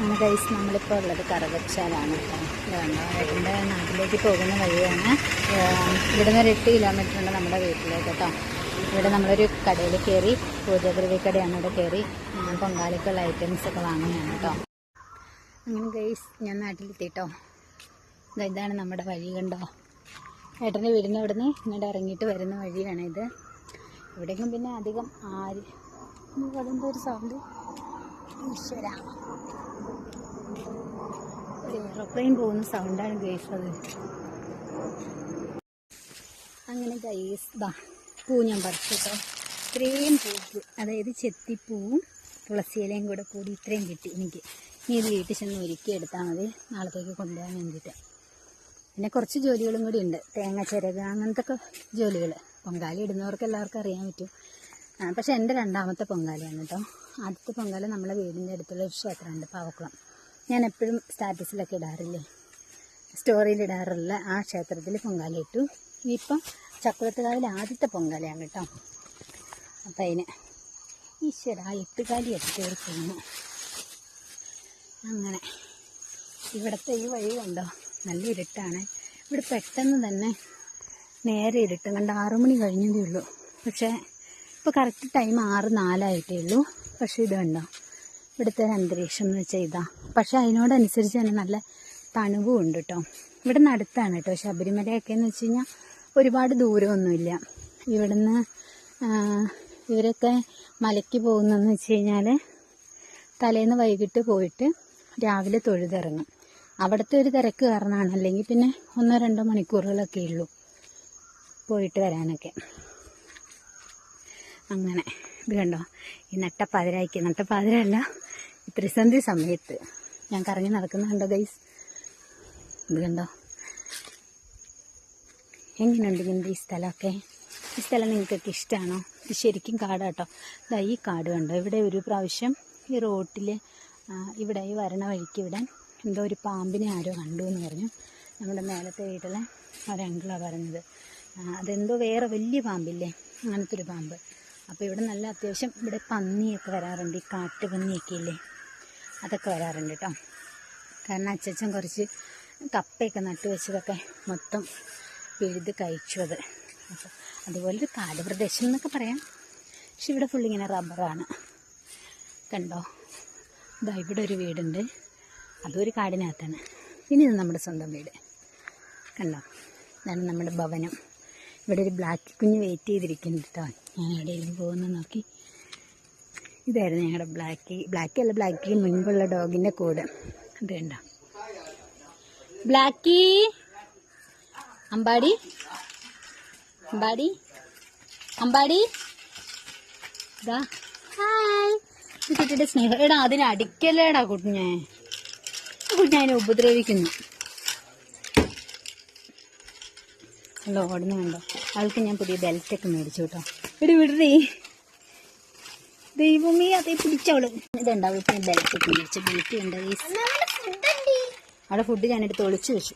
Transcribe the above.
അങ്ങനെ ഗൈസ് നമ്മളിപ്പോൾ ഉള്ളത് കറുകച്ചാലാണ് കേട്ടോ. ഏട്ടൻ്റെ നാട്ടിലേക്ക് പോകുന്ന വഴിയാണ്. ഇവിടുന്ന് ഒരു 8 കിലോമീറ്റർ ഉണ്ട് നമ്മുടെ വീട്ടിലേക്ക് കേട്ടോ. ഇവിടെ നമ്മളൊരു കടയിൽ കയറി, പൂജദ്രവ്യ കടയാണ്. ഇവിടെ കയറി പൊങ്കാലയ്ക്കുള്ള ഐറ്റംസൊക്കെ വാങ്ങുകയാണ് കേട്ടോ. അങ്ങനെ ഗൈസ് ഞാൻ നാട്ടിലെത്തിട്ടോ. ഇതാണ് നമ്മുടെ വഴി കണ്ടോ. ഏട്ടൻ്റെ വീടിൻ്റെ ഇവിടുന്ന് ഇങ്ങോട്ട് ഇറങ്ങിയിട്ട് വരുന്ന വഴിയാണിത്. ഇവിടേക്കും പിന്നെ അധികം അതെന്തോ ഒരു സൗണ്ട്, ഈശ്വര, ഒരു എയറോപ്ലെയിൻ പോകുന്ന സൗണ്ടാണ് ഗൈസ് അത്. അങ്ങനെ ഗൈസ് പൂ ഞാൻ പറിച്ചു കേട്ടോ. ഇത്രയും പൂവ്, അതായത് ചെത്തിപ്പൂവും തുളസിയിലയും കൂടെ കൂടി ഇത്രയും കിട്ടി എനിക്ക്. ഇനി ഇത് വീട്ടിൽ ചെന്ന് ഒരുക്കി എടുത്താൽ മതി, നാളത്തേക്ക് കൊണ്ടുപോകാൻ വേണ്ടിയിട്ട്. പിന്നെ കുറച്ച് ജോലികളും കൂടി ഉണ്ട്, തേങ്ങ ചിരക അങ്ങനത്തെ ഒക്കെ ജോലികൾ. പൊങ്കാല ഇടുന്നവർക്ക് എല്ലാവർക്കും അറിയാൻ പറ്റും. പക്ഷെ എൻ്റെ 2ാമത്തെ പൊങ്കാലയാണ് കേട്ടോ. ആദ്യത്തെ പൊങ്കാല നമ്മളെ വീടിൻ്റെ അടുത്തുള്ള ഒരു ക്ഷേത്രമുണ്ട്, പാവക്കുളം. ഞാൻ എപ്പോഴും സ്റ്റാറ്റസിലൊക്കെ ഇടാറില്ലേ, സ്റ്റോറിയിൽ ഇടാറില്ല. ആ ക്ഷേത്രത്തിൽ പൊങ്കാല ഇട്ടു. ഇപ്പം ചക്കുളത്തുകാവിലെ ആദ്യത്തെ പൊങ്കാലയാണ് കേട്ടോ. അപ്പം അതിന് ഈശ്വര 8 കാലി കയറി പോകുന്നു. അങ്ങനെ ഇവിടുത്തെ ഈ വഴി കണ്ടോ, നല്ല ഇരുട്ടാണ്. ഇവിടെ പെട്ടെന്ന് തന്നെ നേരെ ഇരുട്ടും. കണ്ട 6 മണി കഴിഞ്ഞതേ ഉള്ളൂ. പക്ഷേ ഇപ്പോൾ കറക്റ്റ് ടൈം 6:04 ഉള്ളൂ. പക്ഷേ ഇത് കണ്ടോ, ഇവിടുത്തെ അന്തരീക്ഷം എന്ന് വെച്ചാൽ ഇതാ. പക്ഷേ അതിനോടനുസരിച്ച് തന്നെ നല്ല തണുവും ഉണ്ട് കേട്ടോ. ഇവിടെ നിന്ന് അടുത്താണ് കേട്ടോ ശബരിമലയൊക്കെ എന്ന് വെച്ച് കഴിഞ്ഞാൽ ഒരുപാട് ദൂരമൊന്നുമില്ല. ഇവിടുന്ന് ഇവരൊക്കെ മലയ്ക്ക് പോകുന്നതെന്ന് വെച്ച് കഴിഞ്ഞാൽ തലേന്ന് വൈകിട്ട് പോയിട്ട് രാവിലെ തൊഴുതിറങ്ങും. അവിടുത്തെ ഒരു തിരക്ക് കാരണമാണ്, അല്ലെങ്കിൽ പിന്നെ 1-2 മണിക്കൂറുകളൊക്കെ ഉള്ളൂ പോയിട്ട് വരാനൊക്കെ. അങ്ങനെ ഇത് കണ്ടോ, ഈ നട്ടപ്പാതിരല്ല, ഈ ത്രിസന്ധി സമയത്ത് ഞാൻ കറങ്ങി നടക്കുന്നുണ്ടോ ഗൈസ്. ഇത് കണ്ടോ, എങ്ങനെയുണ്ട് ഇങ്ങനത്തെ ഈ സ്ഥലമൊക്കെ. ഈ സ്ഥലം നിങ്ങൾക്കൊക്കെ ഇഷ്ടമാണോ? ഇത് ശരിക്കും കാടാട്ടോ. ഇതാ ഈ കാട് കണ്ടോ. ഇവിടെ ഒരു പ്രാവശ്യം ഈ റോട്ടിൽ ഇവിടെ ഈ വരണ വഴിക്ക് ഇവിടെ എന്തോ ഒരു പാമ്പിനെ ആരോ കണ്ടു എന്ന് പറഞ്ഞു. നമ്മുടെ മേലത്തെ വീട്ടിലെ ഒരങ്കിളാണ് പറഞ്ഞത്. അതെന്തോ വേറെ വലിയ പാമ്പില്ലേ, അങ്ങനത്തെ ഒരു പാമ്പ്. അപ്പോൾ ഇവിടെ നല്ല അത്യാവശ്യം ഇവിടെ പന്നിയൊക്കെ വരാറുണ്ട്. ഈ കാട്ടുപന്നിയൊക്കെ ഇല്ലേ, അതൊക്കെ വരാറുണ്ട് കേട്ടോ. കാരണം അച്ചച്ചൻ കുറച്ച് കപ്പയൊക്കെ നട്ടു വെച്ചതൊക്കെ മൊത്തം പിഴുത് കഴിച്ചു അത്. അപ്പോൾ അതുപോലൊരു കാട് പ്രദേശം എന്നൊക്കെ പറയാം. പക്ഷെ ഇവിടെ ഫുള്ളിങ്ങനെ റബ്ബറാണ് കണ്ടോ. ഇതാ ഇവിടെ ഒരു വീടുണ്ട്, അതും ഒരു കാടിനകത്താണ്. പിന്നെ ഇത് നമ്മുടെ സ്വന്തം വീട് കണ്ടോ. ഇതാണ് നമ്മുടെ ഭവനം. ഇവിടെ ഒരു ബ്ലാക്ക് കുഞ്ഞ് വെയിറ്റ് ചെയ്തിരിക്കുന്നുണ്ട് കേട്ടോ. ഞാൻ എവിടെയെങ്കിലും പോകുന്ന നോക്കി. ഇതായിരുന്നു ഞങ്ങളുടെ ബ്ലാക്കി മുൻപുള്ള ഡോഗിൻ്റെ കൂട്. അത് കണ്ടോ, ബ്ലാക്കി അമ്പാടി ഇതാ ഹായ്. കുട്ടിയുടെ സ്നേഹം. എടാ അതിനെ അടിക്കല്ലേടാ കുഞ്ഞെ അതിനെ ഉപദ്രവിക്കുന്നു. അല്ലോ ഓടുന്നു കണ്ടോ. ആൾക്ക് ഞാൻ പുതിയ ബെൽറ്റൊക്കെ മേടിച്ചു കേട്ടോ. വിടേ ദൈവമേ, അതേ പിടിച്ചവള്. ഇതുണ്ടാവും ബെൽറ്റൊക്കെ മേടിച്ചു. ബെൽറ്റ് ഉണ്ട്. അവിടെ ഫുഡ് ഞാനെടുത്ത് ഒളിച്ചു വെച്ചു.